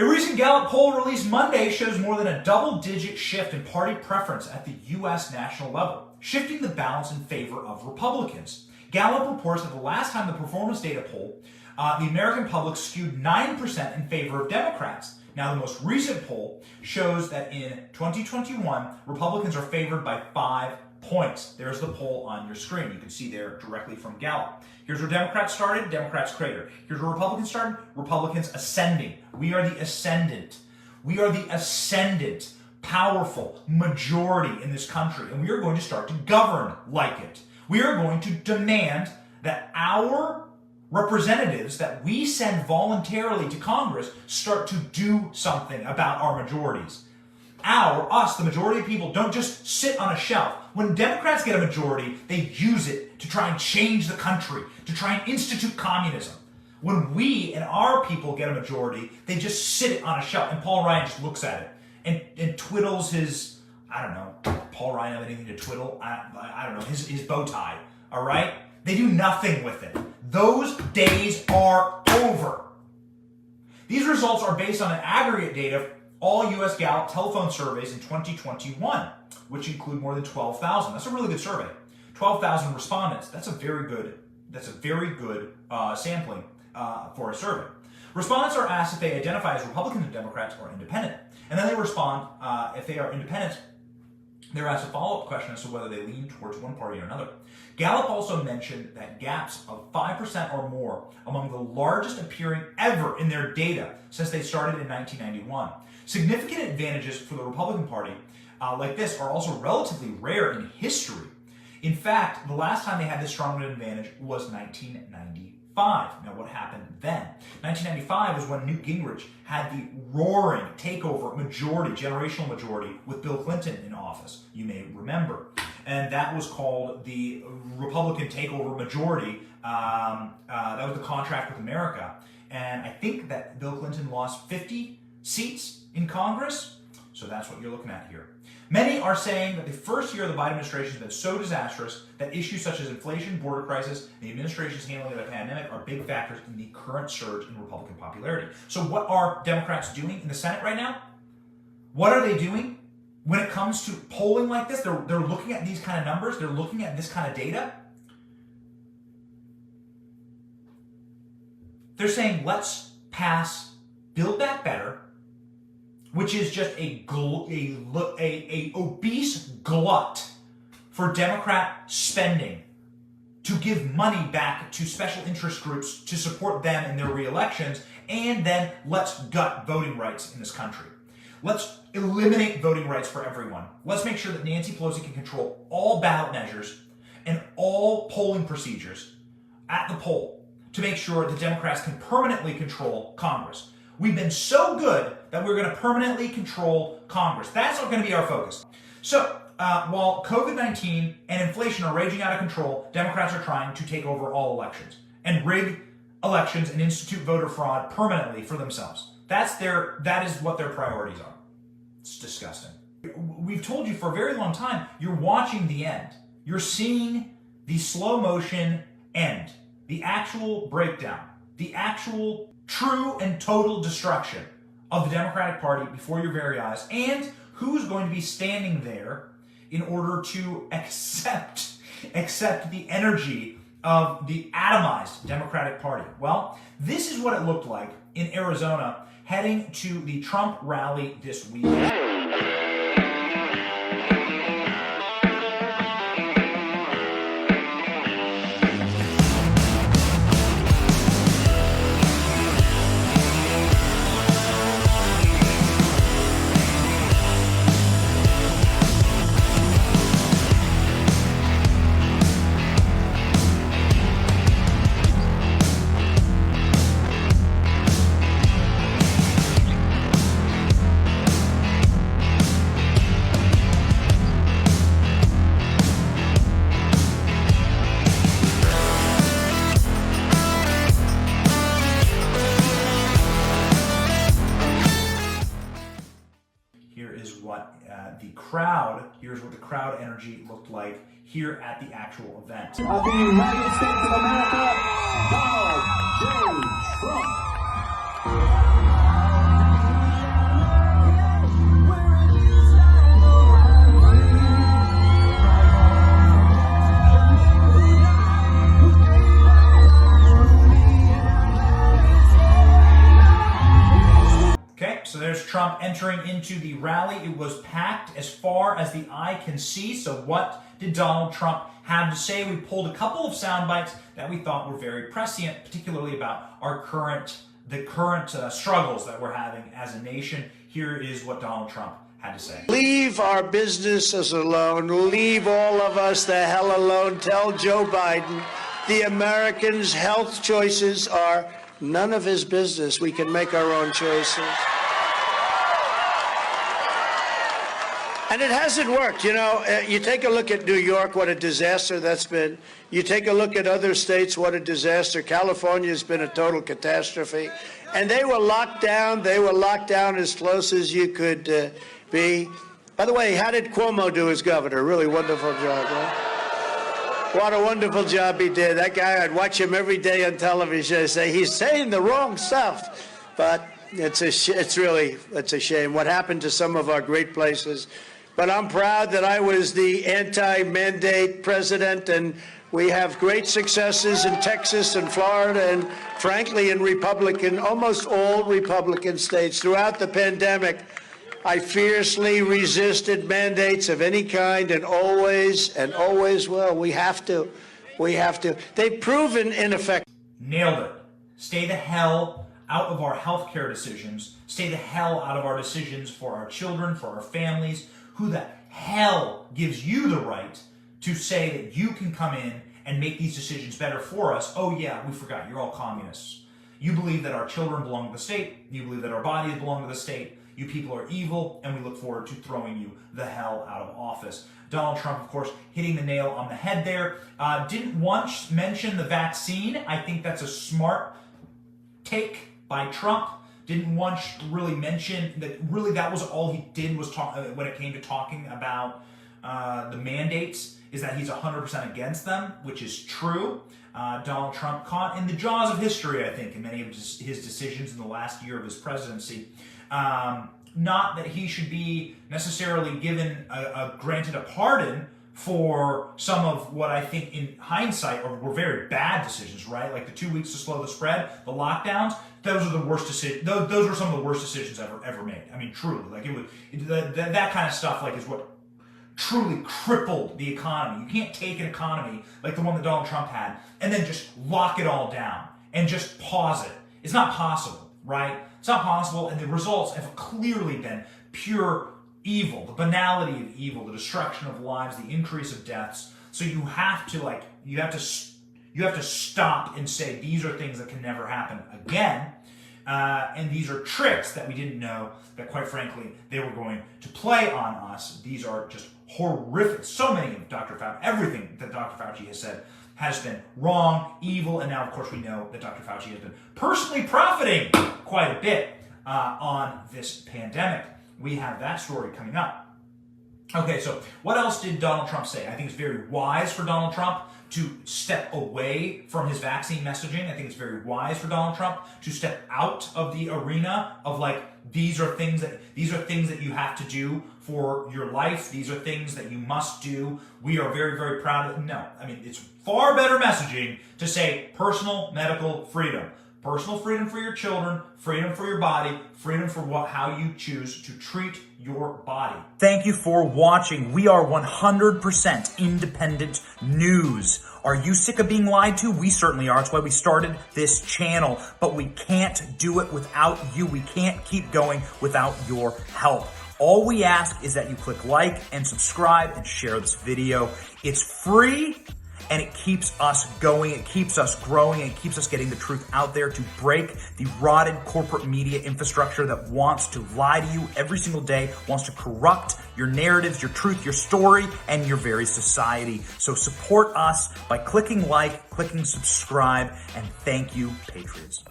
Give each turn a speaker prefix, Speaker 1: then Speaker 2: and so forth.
Speaker 1: A recent Gallup poll released Monday shows more than a double-digit shift in party preference at the U.S. national level, shifting the balance in favor of Republicans. Gallup reports that the last time the performance data poll, the American public skewed 9% in favor of Democrats. Now, the most recent poll shows that in 2021, Republicans are favored by 5 points. There's the poll on your screen. You can see there directly from Gallup. Here's where Democrats started, Democrats cratered. Here's where Republicans started, Republicans ascending. We are the ascendant. We are the ascendant, powerful majority in this country, and we are going to start to govern like it. We are going to demand that our representatives that we send voluntarily to Congress start to do something about our majorities. Us, the majority of people, don't just sit on a shelf. When Democrats get a majority, they use it to try and change the country, to try and institute communism. When we and our people get a majority, they just sit it on a shelf, and Paul Ryan just looks at it and twiddles his, I don't know, Paul Ryan have anything to twiddle? I don't know, his bow tie, all right? They do nothing with it. Those days are over. These results are based on an aggregate data all U.S. Gallup telephone surveys in 2021, which include more than 12,000. That's a really good survey. 12,000 respondents. That's a very good sampling for a survey. Respondents are asked if they identify as Republicans, Democrats, or independent, and then they respond if they are independent. They're asked a follow-up question as to whether they lean towards one party or another. Gallup also mentioned that gaps of 5% or more among the largest appearing ever in their data since they started in 1991. Significant advantages for the Republican Party like this are also relatively rare in history. In fact, the last time they had this strong an advantage was 1995. Now, what happened then? 1995 was when Newt Gingrich had the roaring takeover majority, generational majority, with Bill Clinton in office, you may remember. And that was called the Republican takeover majority. That was the contract with America. And I think that Bill Clinton lost 50 seats in Congress. So that's what you're looking at here. Many are saying that the first year of the Biden administration has been so disastrous that issues such as inflation, border crisis, and the administration's handling of the pandemic are big factors in the current surge in Republican popularity. So what are Democrats doing in the Senate right now? What are they doing when it comes to polling like this? They're looking at these kind of numbers. They're looking at this kind of data. They're saying, let's pass Build Back Better, which is just a obese glut for Democrat spending to give money back to special interest groups to support them in their re-elections, and then let's gut voting rights in this country. Let's eliminate voting rights for everyone. Let's make sure that Nancy Pelosi can control all ballot measures and all polling procedures at the poll to make sure the Democrats can permanently control Congress. We've been so good that we're going to permanently control Congress. That's going to be our focus. So, while COVID-19 and inflation are raging out of control, Democrats are trying to take over all elections and rig elections and institute voter fraud permanently for themselves. That is what their priorities are. It's disgusting. We've told you for a very long time, you're watching the end. You're seeing the slow motion end, the actual breakdown, the actual true and total destruction of the Democratic Party before your very eyes, and who's going to be standing there in order to accept the energy of the atomized Democratic Party. Well, this is what it looked like in Arizona heading to the Trump rally this week. Here's what the crowd energy looked like here at the actual event.
Speaker 2: Of the United States of America, Donald J. Trump.
Speaker 1: there's Trump entering into the rally. It was packed as far as the eye can see. So what did Donald Trump have to say? We pulled a couple of sound bites that we thought were very prescient, particularly about the current struggles that we're having as a nation. Here is what Donald Trump had to say.
Speaker 2: Leave our businesses alone. Leave all of us the hell alone. Tell Joe Biden the Americans' health choices are none of his business. We can make our own choices. And it hasn't worked. You know, you take a look at New York, what a disaster that's been. You take a look at other states, what a disaster. California has been a total catastrophe. And they were locked down. They were locked down as close as you could be. By the way, how did Cuomo do as governor? Really wonderful job, right? What a wonderful job he did. That guy, I'd watch him every day on television and say, he's saying the wrong stuff. But it's a shame what happened to some of our great places. But I'm proud that I was the anti-mandate president, and we have great successes in Texas and Florida and, frankly, in almost all Republican states. Throughout the pandemic, I fiercely resisted mandates of any kind and always will. We have to. They've proven ineffective.
Speaker 1: Nailed it. Stay the hell out of our healthcare decisions. Stay the hell out of our decisions for our children, for our families. Who the hell gives you the right to say that you can come in and make these decisions better for us? Oh yeah, we forgot. You're all communists. You believe that our children belong to the state. You believe that our bodies belong to the state. You people are evil, and we look forward to throwing you the hell out of office. Donald Trump, of course, hitting the nail on the head there. Didn't once mention the vaccine. I think that's a smart take by Trump. Didn't once really mention that. Really, that was all he did was talk when it came to talking about the mandates. Is that he's 100% against them, which is true. Donald Trump caught in the jaws of history, I think, in many of his decisions in the last year of his presidency. Not that he should be necessarily granted a pardon for some of what I think in hindsight were very bad decisions, right? Like the 2 weeks to slow the spread, the lockdowns, those are the worst decisions. Those were some of the worst decisions ever made. I mean, truly, like that kind of stuff like is what truly crippled the economy. You can't take an economy like the one that Donald Trump had and then just lock it all down and just pause it. It's not possible, right? It's not possible, and the results have clearly been pure evil, the banality of evil, the destruction of lives, the increase of deaths. So you have to stop and say these are things that can never happen again, and these are tricks that we didn't know that, quite frankly, they were going to play on us. These are just horrific. So many of Dr. Fauci, everything that Dr. Fauci has said has been wrong, evil, and now, of course, we know that Dr. Fauci has been personally profiting quite a bit on this pandemic. We have that story coming up. Okay, so what else did Donald Trump say? I think it's very wise for Donald Trump to step away from his vaccine messaging. I think it's very wise for Donald Trump to step out of the arena of like, these are things that you have to do for your life. These are things that you must do. We are very, very proud of it. No, I mean, it's far better messaging to say personal medical freedom. Personal freedom for your children, freedom for your body, freedom for how you choose to treat your body. Thank you for watching. We are 100% independent news. Are you sick of being lied to? We certainly are. That's why we started this channel. But we can't do it without you. We can't keep going without your help. All we ask is that you click like and subscribe and share this video. It's free. And it keeps us going, it keeps us growing, and it keeps us getting the truth out there to break the rotted corporate media infrastructure that wants to lie to you every single day, wants to corrupt your narratives, your truth, your story, and your very society. So support us by clicking like, clicking subscribe, and thank you, Patriots.